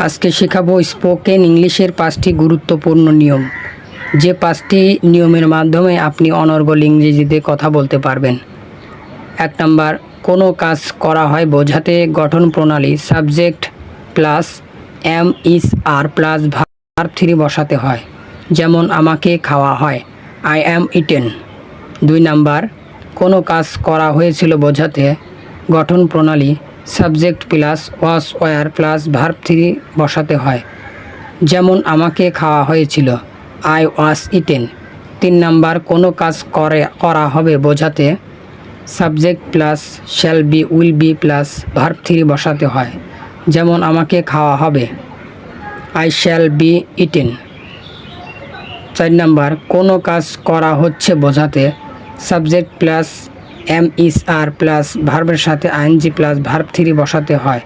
আজকে শেখাবো স্পোকেন ইংলিশের 5টি গুরুত্বপূর্ণ নিয়ম, যে 5টি নিয়মের মাধ্যমে আপনি অনর্গল ইংরেজিতে কথা বলতে পারবেন। 1 নাম্বার, কোনো কাজ করা হয় বোঝাতে গঠন প্রণালী সাবজেক্ট প্লাস এম ইস আর প্লাস ভার্ব 3 বসাতে হয়, যেমন আমাকে খাওয়া হয়, আই অ্যাম ইটেন। 2 নাম্বার, কোনো কাজ করা হয়েছিল বোঝাতে গঠন প্রণালী subject plus was were plus verb 3 বসাতে হয়, যেমন আমাকে খাওয়া হয়েছিল, আই ওয়াজ ইটেন। 3 নাম্বার, কোনো কাজ করা হবে বোঝাতে subject plus shall be will be plus verb 3 বসাতে হয়, যেমন আমাকে খাওয়া হবে, I shall be eaten. 4 number, কোনো কাজ করা হচ্ছে বোঝাতে সাবজেক্ট প্লাস এম ইস আর প্লাস ভার্বের সাথে আইএনজি প্লাস ভার্ব 3 বসাতে হয়,